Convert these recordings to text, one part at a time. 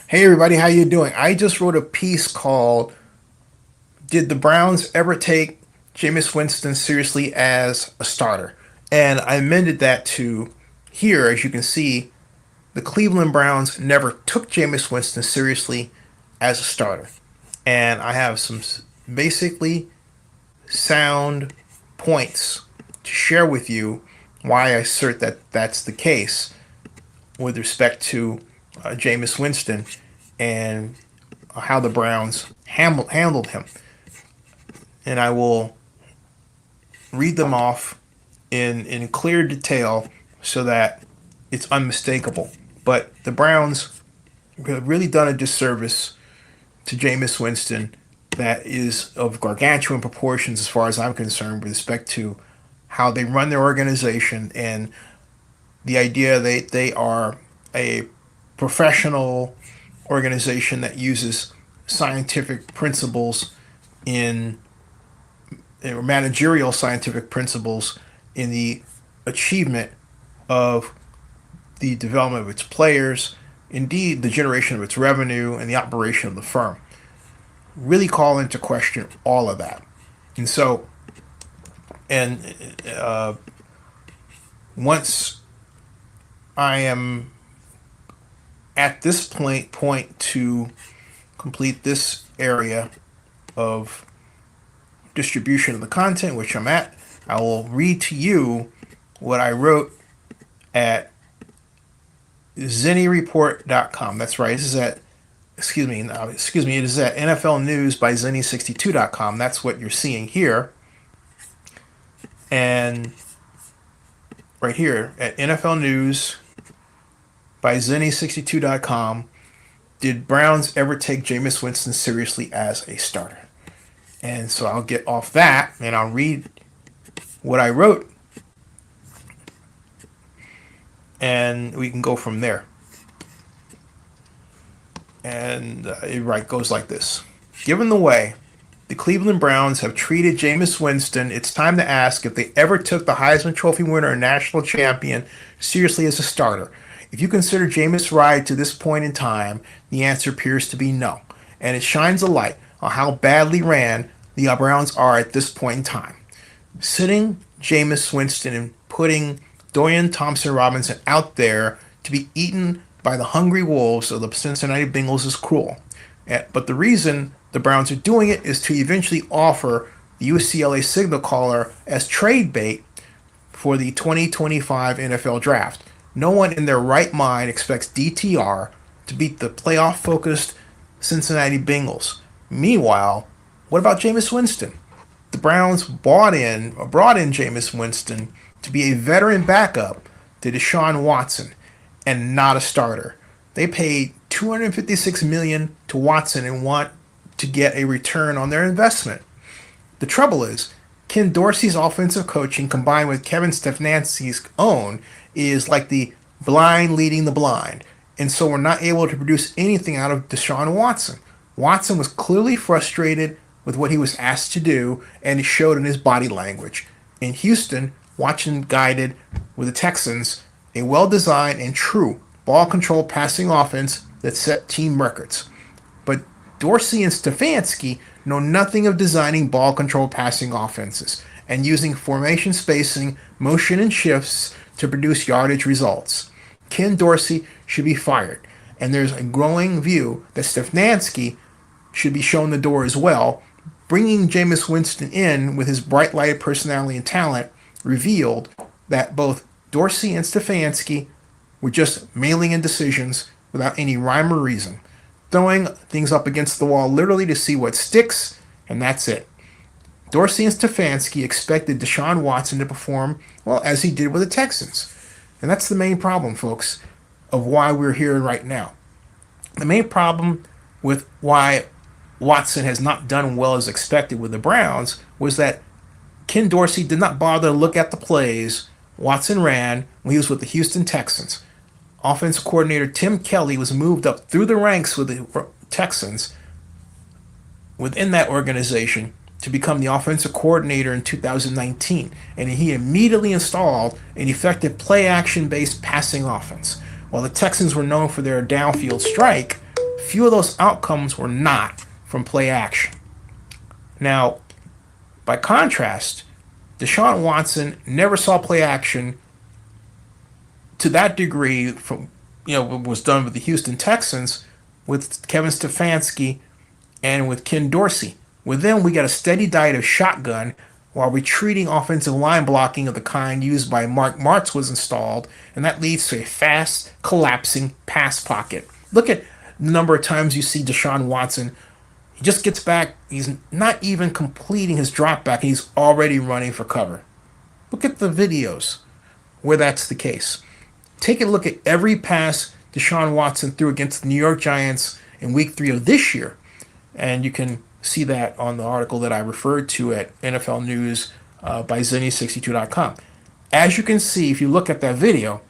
Hey everybody, how you doing? I just wrote a piece called "Did the Browns Ever Take Jameis Winston Seriously as a Starter?" And I amended that to here, as you can see, the Cleveland Browns never took Jameis Winston seriously as a starter. And I have some basically sound points to share with you why I assert that that's the case with respect to Jameis Winston and how the Browns handled him. And I will read them off in clear detail so that it's unmistakable. But the Browns have really done a disservice to Jameis Winston that is of gargantuan proportions as far as I'm concerned with respect to how they run their organization and the idea they are a professional organization that uses scientific principles in or managerial scientific principles in the achievement of the development of its players, indeed the generation of its revenue and the operation of the firm. Really call into question all of that. And so, and uh, once I am at this point to complete this area of distribution of the content, which I'm at, I will read to you what I wrote at zenireport.com. That's right. This is at, it is at NFL News by Zenny62.com. That's what you're seeing here. And right here at NFL News by Zenny62.com, did Browns ever take Jameis Winston seriously as a starter? And so I'll get off that and I'll read what I wrote and we can go from there. And it goes like this. Given the way the Cleveland Browns have treated Jameis Winston, it's time to ask if they ever took the Heisman Trophy winner and national champion seriously as a starter. If you consider Jameis' ride to this point in time, the answer appears to be no. And it shines a light on how badly ran the Browns are at this point in time. Sitting Jameis Winston and putting Dorian Thompson-Robinson out there to be eaten by the hungry wolves of the Cincinnati Bengals is cruel. But the reason the Browns are doing it is to eventually offer the UCLA signal caller as trade bait for the 2025 NFL Draft. No one in their right mind expects DTR to beat the playoff-focused Cincinnati Bengals. Meanwhile, what about Jameis Winston? The Browns brought in Jameis Winston to be a veteran backup to Deshaun Watson and not a starter. They paid $256 million to Watson and want to get a return on their investment. The trouble is, Ken Dorsey's offensive coaching combined with Kevin Stefanski's own is like the blind leading the blind, and so we're not able to produce anything out of Deshaun Watson. Watson was clearly frustrated with what he was asked to do, and it showed in his body language. In Houston, Watson guided with the Texans a well-designed and true ball-control passing offense that set team records. But Dorsey and Stefanski know nothing of designing ball-control passing offenses and using formation spacing, motion, and shifts to produce yardage results. Ken Dorsey should be fired, and there's a growing view that Stefanski should be shown the door as well. Bringing Jameis Winston in with his bright-lighted personality and talent revealed that both Dorsey and Stefanski were just mailing in decisions without any rhyme or reason, throwing things up against the wall literally to see what sticks, and that's it. Dorsey and Stefanski expected Deshaun Watson to perform, well, as he did with the Texans. And that's the main problem, folks, of why we're here right now. The main problem with why Watson has not done well as expected with the Browns was that Ken Dorsey did not bother to look at the plays Watson ran when he was with the Houston Texans. Offensive coordinator Tim Kelly was moved up through the ranks with the Texans within that organization to become the offensive coordinator in 2019, and he immediately installed an effective play-action-based passing offense. While the Texans were known for their downfield strike, few of those outcomes were not from play action. Now, by contrast, Deshaun Watson never saw play action to that degree from was done with the Houston Texans with Kevin Stefanski and with Ken Dorsey. With them, we got a steady diet of shotgun while retreating offensive line blocking of the kind used by Mark Martz was installed, and that leads to a fast, collapsing pass pocket. Look at the number of times you see Deshaun Watson. He just gets back. He's not even completing his drop back, and he's already running for cover. Look at the videos where that's the case. Take a look at every pass Deshaun Watson threw against the New York Giants in Week 3 of this year, and you can see that on the article that I referred to at NFL News by Zenny62.com. As you can see, if you look at that video,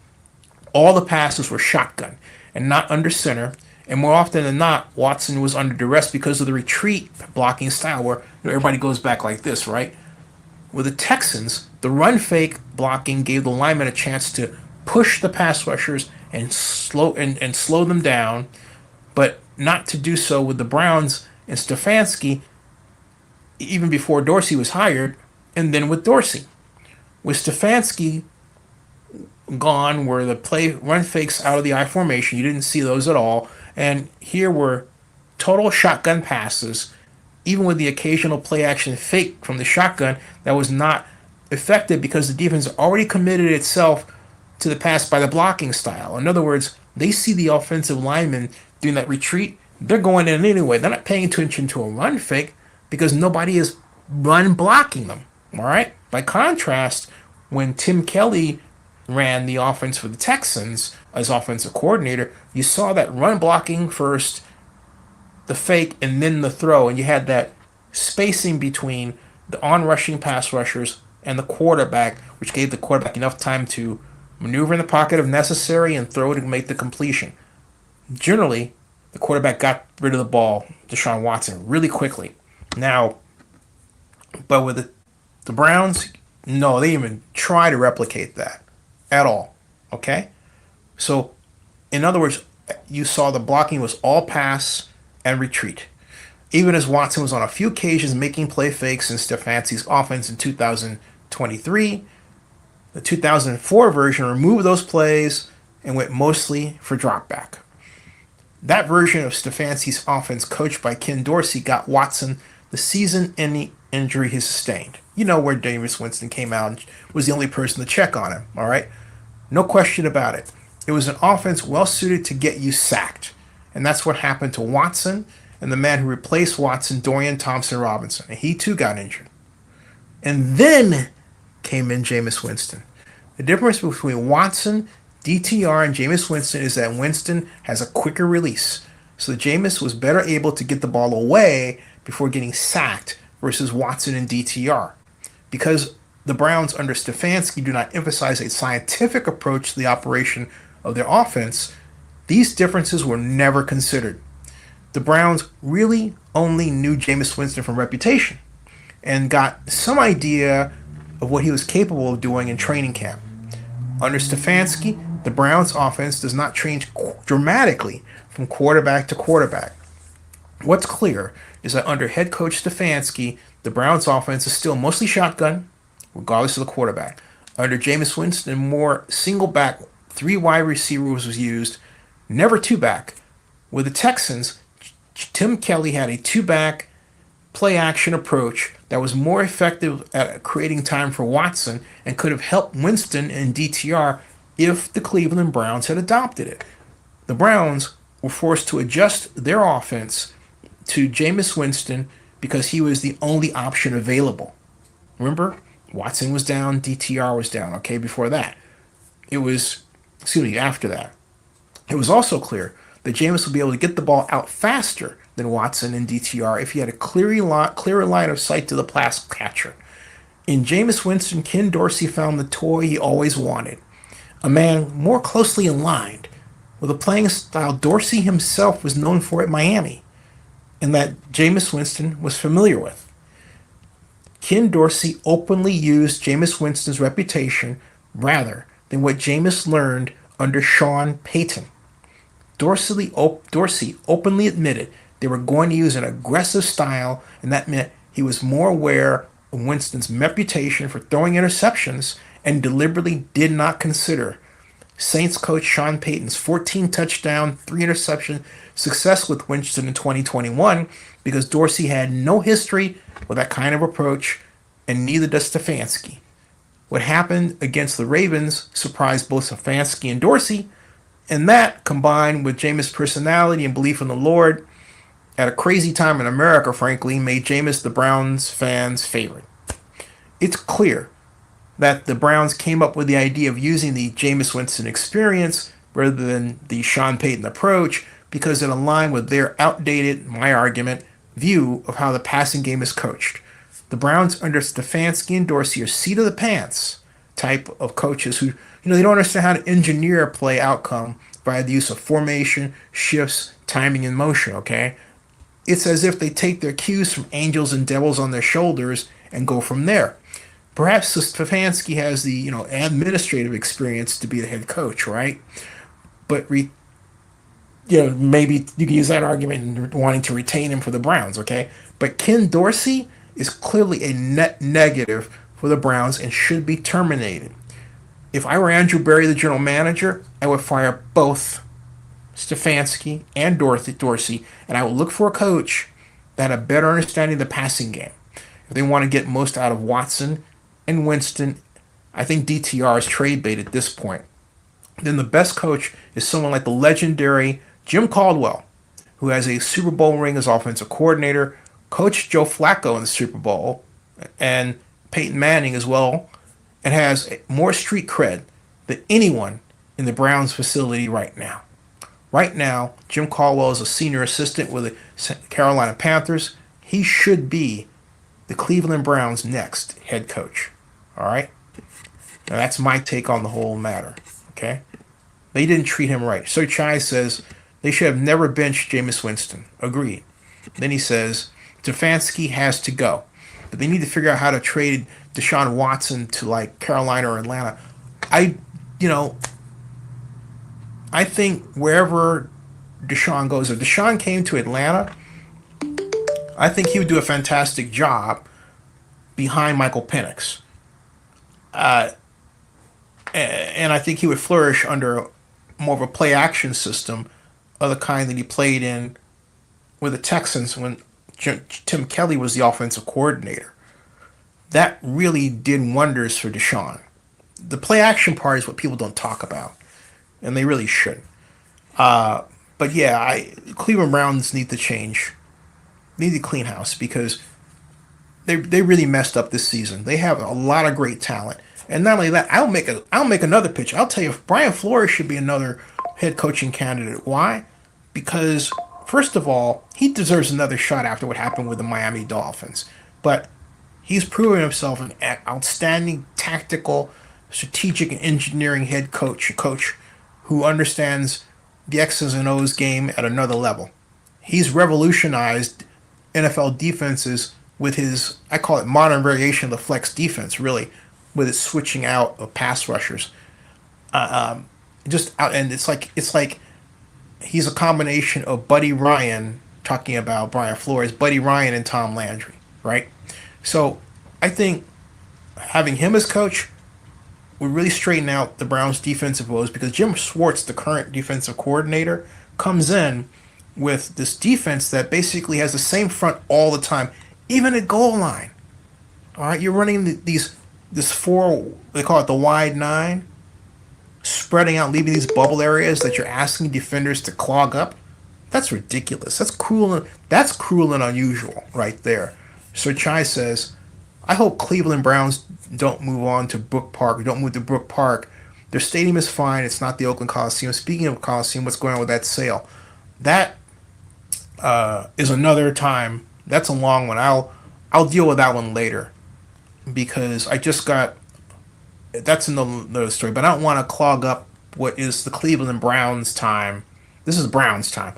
all the passes were shotgun and not under center. And more often than not, Watson was under duress because of the retreat blocking style where everybody goes back like this, right? With the Texans, the run fake blocking gave the linemen a chance to push the pass rushers and slow them down, but not to do so with the Browns and Stefanski even before Dorsey was hired, and then with Dorsey. With Stefanski gone, where the play run fakes out of the I formation, you didn't see those at all, and here were total shotgun passes, even with the occasional play action fake from the shotgun that was not effective because the defense already committed itself to the pass by the blocking style. In other words, they see the offensive lineman doing that retreat, they're going in anyway. They're not paying attention to a run fake because nobody is run blocking them. All right? By contrast, when Tim Kelly ran the offense for the Texans as offensive coordinator, you saw that run blocking first, the fake, and then the throw. And you had that spacing between the on-rushing pass rushers and the quarterback, which gave the quarterback enough time to maneuver in the pocket if necessary and throw to make the completion. Generally, the quarterback got rid of the ball, Deshaun Watson, really quickly. Now, but with the Browns, no, they didn't even try to replicate that at all. Okay? So, in other words, you saw the blocking was all pass and retreat. Even as Watson was on a few occasions making play fakes in Stefanski's offense in 2023, the 2004 version removed those plays and went mostly for drop back. That version of Stefanski's offense, coached by Ken Dorsey, got Watson the season-ending injury he sustained. You know, where Jameis Winston came out and was the only person to check on him, all right? No question about it. It was an offense well-suited to get you sacked. And that's what happened to Watson and the man who replaced Watson, Dorian Thompson-Robinson. And he, too, got injured. And then came in Jameis Winston. The difference between Watson, DTR, and Jameis Winston is that Winston has a quicker release. So Jameis was better able to get the ball away before getting sacked versus Watson and DTR. Because the Browns under Stefanski do not emphasize a scientific approach to the operation of their offense, these differences were never considered. The Browns really only knew Jameis Winston from reputation and got some idea of what he was capable of doing in training camp. Under Stefanski, the Browns' offense does not change dramatically from quarterback to quarterback. What's clear is that under head coach Stefanski, the Browns' offense is still mostly shotgun, regardless of the quarterback. Under Jameis Winston, more single-back, 3 wide receivers was used, never 2-back. With the Texans, Tim Kelly had a 2-back play-action approach that was more effective at creating time for Watson and could have helped Winston and DTR if the Cleveland Browns had adopted it. The Browns were forced to adjust their offense to Jameis Winston because he was the only option available. Remember, Watson was down, DTR was down, okay, before that. After that. It was also clear that Jameis would be able to get the ball out faster than Watson and DTR if he had a clearer line of sight to the pass catcher. In Jameis Winston, Ken Dorsey found the toy he always wanted, a man more closely aligned with a playing style Dorsey himself was known for at Miami, and that Jameis Winston was familiar with. Ken Dorsey openly used Jameis Winston's reputation rather than what Jameis learned under Sean Payton. Dorsey openly admitted they were going to use an aggressive style, and that meant he was more aware of Winston's reputation for throwing interceptions and deliberately did not consider Saints coach Sean Payton's 14 touchdown, 3 interception success with Winston in 2021 because Dorsey had no history with that kind of approach, and neither does Stefanski. What happened against the Ravens surprised both Stefanski and Dorsey, and that, combined with Jameis' personality and belief in the Lord, at a crazy time in America, frankly, made Jameis the Browns fans' favorite. It's clear that the Browns came up with the idea of using the Jameis Winston experience rather than the Sean Payton approach because it aligned with their outdated, my argument, view of how the passing game is coached. The Browns under Stefanski and Dorsey are seat of the pants type of coaches who, they don't understand how to engineer a play outcome via the use of formation, shifts, timing, and motion, okay? It's as if they take their cues from angels and devils on their shoulders and go from there. Perhaps Stefanski has the, administrative experience to be the head coach, right? But, maybe you can use that argument in wanting to retain him for the Browns, okay? But Ken Dorsey is clearly a net negative for the Browns and should be terminated. If I were Andrew Berry, the general manager, I would fire both Stefanski and Dorsey, and I would look for a coach that had a better understanding of the passing game. If they want to get most out of Watson and Winston, I think DTR is trade bait at this point. Then the best coach is someone like the legendary Jim Caldwell, who has a Super Bowl ring as offensive coordinator, coached Joe Flacco in the Super Bowl, and Peyton Manning as well, and has more street cred than anyone in the Browns facility right now. Right now, Jim Caldwell is a senior assistant with the Carolina Panthers. He should be the Cleveland Browns' next head coach. All right? Now, that's my take on the whole matter. Okay? They didn't treat him right. Sir Chai says they should have never benched Jameis Winston. Agreed. Then he says Stefanski has to go. But they need to figure out how to trade Deshaun Watson to like Carolina or Atlanta. I think wherever Deshaun goes, if Deshaun came to Atlanta, I think he would do a fantastic job behind Michael Penix. And I think he would flourish under more of a play action system of the kind that he played in with the Texans when Tim Kelly was the offensive coordinator. That really did wonders for Deshaun. The play action part is what people don't talk about, and they really should. But yeah, Cleveland Browns need to change. They need to clean house because they really messed up this season. They have a lot of great talent, and not only that, I'll make another pitch. I'll tell you, Brian Flores should be another head coaching candidate. Why? Because first of all, he deserves another shot after what happened with the Miami Dolphins. But he's proven himself an outstanding tactical, strategic, and engineering head coach, a coach who understands the X's and O's game at another level. He's revolutionized NFL defenses with his, I call it modern variation of the flex defense, really, with its switching out of pass rushers. And it's like he's a combination of Buddy Ryan, talking about Brian Flores, Buddy Ryan and Tom Landry, right? So I think having him as coach would really straighten out the Browns' defensive woes because Jim Schwartz, the current defensive coordinator, comes in with this defense that basically has the same front all the time, even at goal line. All right, you're running this four, they call it the wide nine, spreading out, leaving these bubble areas that you're asking defenders to clog up. That's ridiculous. That's cruel. That's cruel and unusual right there. Sir Chai says, I hope Cleveland Browns don't move on to Brook Park. Don't move to Brook Park. Their stadium is fine. It's not the Oakland Coliseum. Speaking of Coliseum, what's going on with that sale? That is another time. That's a long one. I'll deal with that one later because I just got. That's another story. But I don't want to clog up what is the Cleveland Browns time. This is Browns time.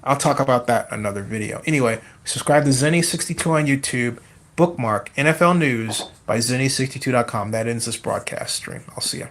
I'll talk about that in another video. Anyway, subscribe to Zenny62 on YouTube. Bookmark NFL News by Zenny62.com. That ends this broadcast stream. I'll see you.